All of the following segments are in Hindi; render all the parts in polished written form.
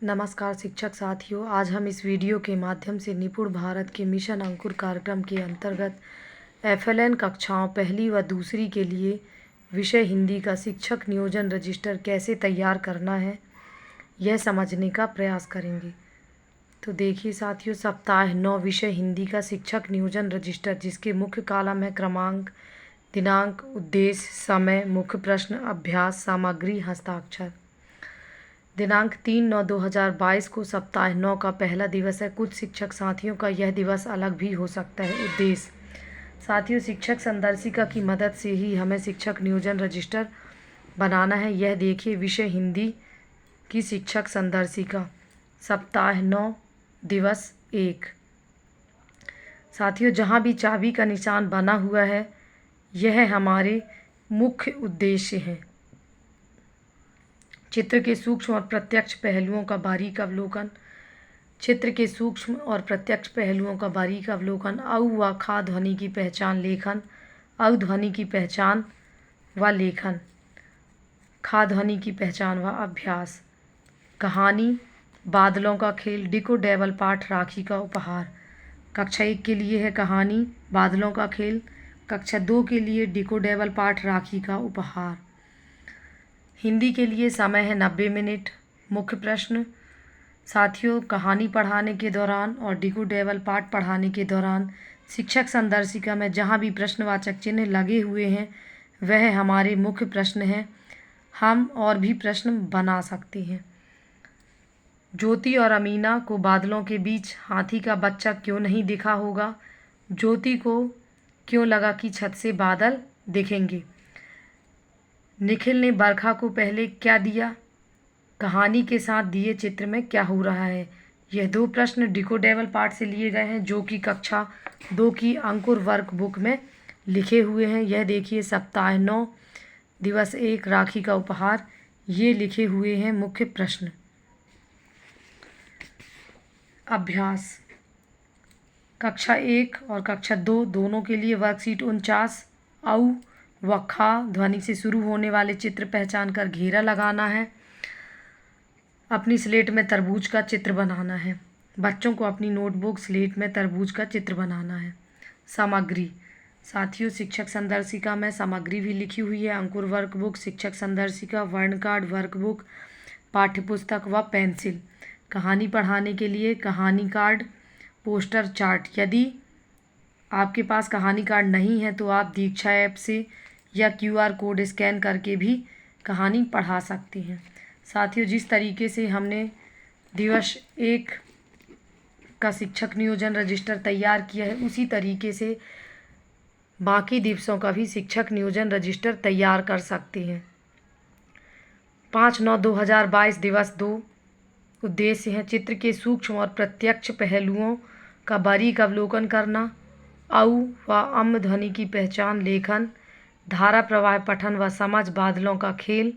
नमस्कार शिक्षक साथियों, आज हम इस वीडियो के माध्यम से निपुण भारत के मिशन अंकुर कार्यक्रम के अंतर्गत FLN कक्षाओं पहली व दूसरी के लिए विषय हिंदी का शिक्षक नियोजन रजिस्टर कैसे तैयार करना है, यह समझने का प्रयास करेंगे। तो देखिए साथियों, सप्ताह 9 विषय हिंदी का शिक्षक नियोजन रजिस्टर, जिसके मुख्य कॉलम है क्रमांक, दिनांक, उद्देश्य, समय, मुख्य प्रश्न, अभ्यास, सामग्री, हस्ताक्षर। दिनांक 3/9/2022 को सप्ताह 9 का पहला दिवस है। कुछ शिक्षक साथियों का यह दिवस अलग भी हो सकता है। उद्देश्य साथियों, शिक्षक संदर्शिका की मदद से ही हमें शिक्षक नियोजन रजिस्टर बनाना है। यह देखिए विषय हिंदी की शिक्षक संदर्शिका, सप्ताह 9, दिवस 1। साथियों, जहाँ भी चाबी का निशान बना हुआ है, यह हमारे मुख्य उद्देश्य हैं। चित्र के सूक्ष्म और प्रत्यक्ष पहलुओं का बारीक अवलोकन। चित्र के सूक्ष्म और प्रत्यक्ष पहलुओं का बारीक अवलोकन। औ व खा ध्वनि की पहचान, लेखन। औ ध्वनि की पहचान व लेखन। खा ध्वनि की पहचान व अभ्यास। कहानी, बादलों का खेल, डिको डेबल पाठ, राखी का उपहार। कक्षा 1 के लिए है कहानी, बादलों का खेल। कक्षा 2 के लिए डिको डेबल पाठ, राखी का उपहार। हिंदी के लिए समय है 90 मिनट। मुख्य प्रश्न साथियों, कहानी पढ़ाने के दौरान और डिको डेबल पाठ पढ़ाने के दौरान शिक्षक संदर्शिका में जहाँ भी प्रश्नवाचक चिन्ह लगे हुए हैं, वह हमारे मुख्य प्रश्न हैं। हम और भी प्रश्न बना सकते हैं। ज्योति और अमीना को बादलों के बीच हाथी का बच्चा क्यों नहीं दिखा होगा? ज्योति को क्यों लगा कि छत से बादल दिखेंगे? निखिल ने बरखा को पहले क्या दिया? कहानी के साथ दिए चित्र में क्या हो रहा है? यह 2 प्रश्न डिको डेबल पाठ से लिए गए हैं, जो कि कक्षा 2 की अंकुर वर्क बुक में लिखे हुए हैं। यह देखिए सप्ताह 9, दिवस 1, राखी का उपहार, ये लिखे हुए हैं मुख्य प्रश्न। अभ्यास कक्षा 1 और कक्षा 2 दोनों के लिए वर्कशीट 49। औ व खा ध्वनि से शुरू होने वाले चित्र पहचान कर घेरा लगाना है। अपनी स्लेट में तरबूज का चित्र बनाना है। बच्चों को अपनी नोटबुक स्लेट में तरबूज का चित्र बनाना है। सामग्री साथियों, शिक्षक संदर्शिका में सामग्री भी लिखी हुई है। अंकुर वर्कबुक, शिक्षक संदर्शिका, वर्ण कार्ड, वर्कबुक, पाठ्यपुस्तक व पेंसिल। कहानी पढ़ाने के लिए कहानी कार्ड, पोस्टर, चार्ट। यदि आपके पास कहानी कार्ड नहीं है तो आप दीक्षा ऐप से या QR कोड स्कैन करके भी कहानी पढ़ा सकते हैं। साथियों, जिस तरीके से हमने दिवस 1 का शिक्षक नियोजन रजिस्टर तैयार किया है, उसी तरीके से बाकी दिवसों का भी शिक्षक नियोजन रजिस्टर तैयार कर सकते हैं। 5/9/2022 दिवस 2। उद्देश्य हैं चित्र के सूक्ष्म और प्रत्यक्ष पहलुओं का बारीक अवलोकन करना। औ व अम ध्वनि की पहचान, लेखन। धारा प्रवाह पठन व समझ, बादलों का खेल।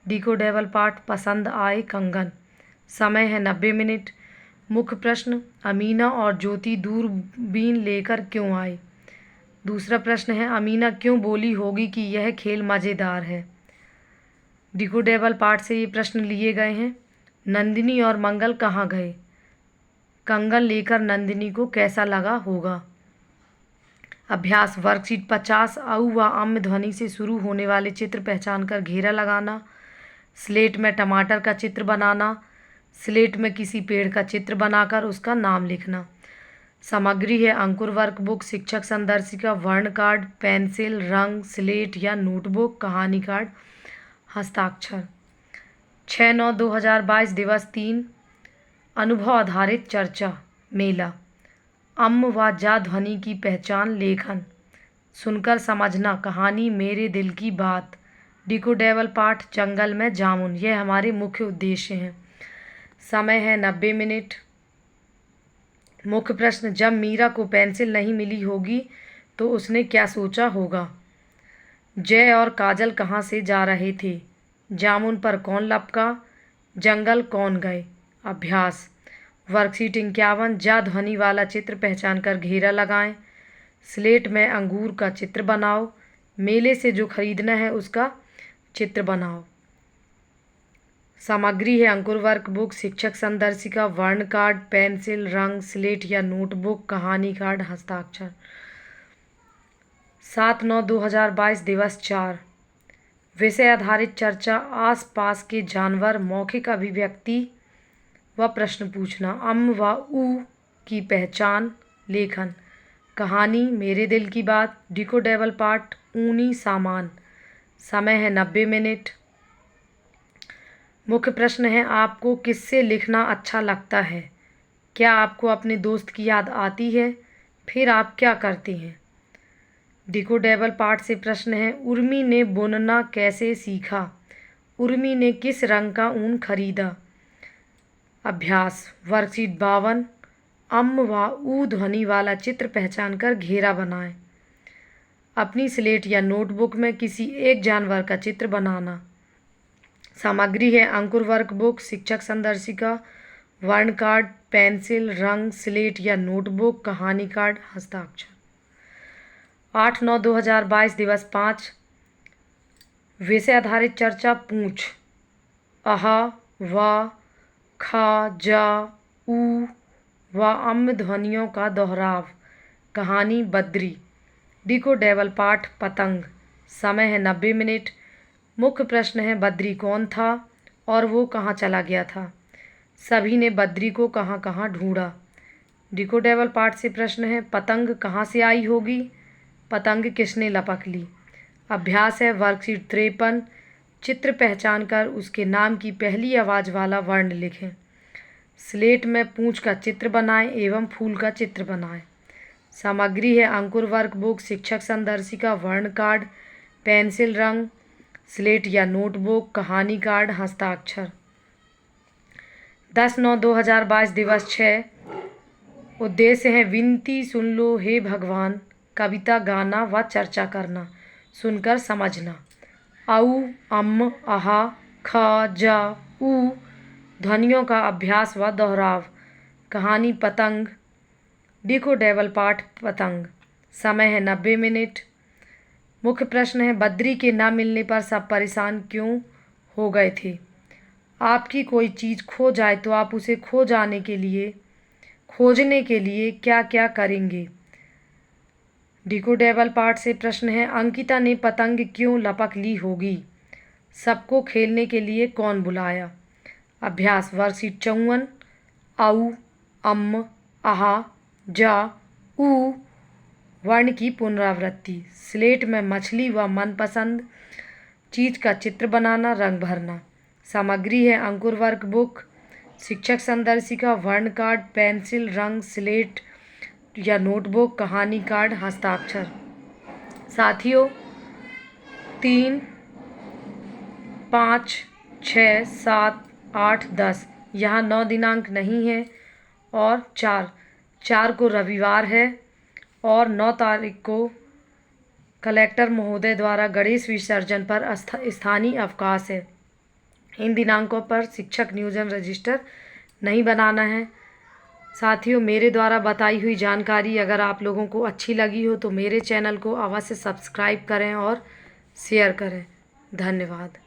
डिको डेबल पाठ, पसंद आए कंगन। समय है 90 मिनट। मुख्य प्रश्न, अमीना और ज्योति दूरबीन लेकर क्यों आए? दूसरा प्रश्न है, अमीना क्यों बोली होगी कि यह खेल मज़ेदार है? डिको डेबल पाठ से ये प्रश्न लिए गए हैं। नंदिनी और मंगल कहाँ गए? कंगन लेकर नंदिनी को कैसा लगा होगा? अभ्यास वर्कशीट 50। औ व अम ध्वनि से शुरू होने वाले चित्र पहचान कर घेरा लगाना। स्लेट में टमाटर का चित्र बनाना। स्लेट में किसी पेड़ का चित्र बनाकर उसका नाम लिखना। सामग्री है अंकुर वर्कबुक, शिक्षक संदर्शिका, वर्ण कार्ड, पेंसिल, रंग, स्लेट या नोटबुक, कहानी कार्ड, हस्ताक्षर। 6/9/2022 दिवस 3। अनुभव आधारित चर्चा, मेला। अम व जा ध्वनि की पहचान, लेखन। सुनकर समझना, कहानी मेरे दिल की बात। डिको डेबल पाठ, जंगल में जामुन। यह हमारे मुख्य उद्देश्य हैं। समय है 90 मिनट। मुख्य प्रश्न, जब मीरा को पेंसिल नहीं मिली होगी तो उसने क्या सोचा होगा? जय और काजल कहाँ से जा रहे थे? जामुन पर कौन लपका? जंगल कौन गए? अभ्यास वर्कशीट 51। जा ध्वनि वाला चित्र पहचान कर घेरा लगाएं। स्लेट में अंगूर का चित्र बनाओ। मेले से जो खरीदना है उसका चित्र बनाओ। सामग्री है अंकुर वर्क बुक, शिक्षक संदर्शिका, वर्ण कार्ड, पेंसिल, रंग, स्लेट या नोटबुक, कहानी कार्ड, हस्ताक्षर। 7/9/2022 दिवस 4। विषय आधारित चर्चा, आसपास के जानवर, मौखिक अभिव्यक्ति व प्रश्न पूछना, अम व उ की पहचान, लेखन। कहानी मेरे दिल की बात, डिकोडेबल पाठ, ऊनी सामान। समय है 90 मिनट। मुख्य प्रश्न है, आपको किससे लिखना अच्छा लगता है? क्या आपको अपने दोस्त की याद आती है? फिर आप क्या करते हैं? डिकोडेबल पाठ से प्रश्न है, उर्मी ने बुनना कैसे सीखा? उर्मी ने किस रंग का ऊन खरीदा? अभ्यास वर्कशीट 52। अम व ऊ ध्वनि वाला चित्र पहचान कर घेरा बनाएं। अपनी स्लेट या नोटबुक में किसी एक जानवर का चित्र बनाना। सामग्री है अंकुर वर्क बुक, शिक्षक संदर्शिका, वर्ण कार्ड, पेंसिल, रंग, स्लेट या नोटबुक, कहानी कार्ड, हस्ताक्षर। 8/9/2022 दिवस 5। विषय आधारित चर्चा, पूछ, अहा, व, खा, जा, ऊ व अम ध्वनियों का दोहराव। कहानी बद्री। डिकोडेबल पाठ, पतंग। समय है 90 मिनट। मुख्य प्रश्न है, बद्री कौन था और वो कहाँ चला गया था? सभी ने बद्री को कहाँ कहाँ ढूंढा। डिकोडेबल पाठ से प्रश्न है, पतंग कहाँ से आई होगी? पतंग किसने लपक ली? अभ्यास है वर्कशीट 53। चित्र पहचान कर उसके नाम की पहली आवाज़ वाला वर्ण लिखें। स्लेट में पूंछ का चित्र बनाएं एवं फूल का चित्र बनाएं। सामग्री है अंकुर वर्क बुक, शिक्षक संदर्शिका, वर्ण कार्ड, पेंसिल, रंग, स्लेट या नोटबुक, कहानी कार्ड, हस्ताक्षर। 10/9/2022 दिवस 6। उद्देश्य है, विनती सुन लो हे भगवान, कविता गाना व चर्चा करना, सुनकर समझना। औ, अम, आहा, ख, जा, ऊ ध्वनियों का अभ्यास व दोहराव। कहानी पतंग। डिकोडेबल पाठ, पतंग। समय है 90 मिनट। मुख्य प्रश्न है, बद्री के न मिलने पर सब परेशान क्यों हो गए थे? आपकी कोई चीज़ खो जाए तो आप उसे खोजने के लिए क्या क्या करेंगे? डिकोडेबल पाठ से प्रश्न है, अंकिता ने पतंग क्यों लपक ली होगी? सबको खेलने के लिए कौन बुलाया? अभ्यास वर्कशीट 54। औ, अम, आहा, जा, ऊ वर्ण की पुनरावृत्ति। स्लेट में मछली व मनपसंद चीज का चित्र बनाना, रंग भरना। सामग्री है अंकुर वर्क बुक, शिक्षक संदर्शिका, वर्ण कार्ड, पेंसिल, रंग, स्लेट या नोटबुक, कहानी कार्ड, हस्ताक्षर। साथियों, 3, 5, 6, 7, 8, 10 यहाँ 9 दिनांक नहीं है और 4 को रविवार है और 9 तारीख को कलेक्टर महोदय द्वारा गणेश विसर्जन पर स्थानीय अवकाश है। इन दिनांकों पर शिक्षक नियोजन रजिस्टर नहीं बनाना है। साथियों, मेरे द्वारा बताई हुई जानकारी अगर आप लोगों को अच्छी लगी हो तो मेरे चैनल को अवश्य सब्सक्राइब करें और शेयर करें। धन्यवाद।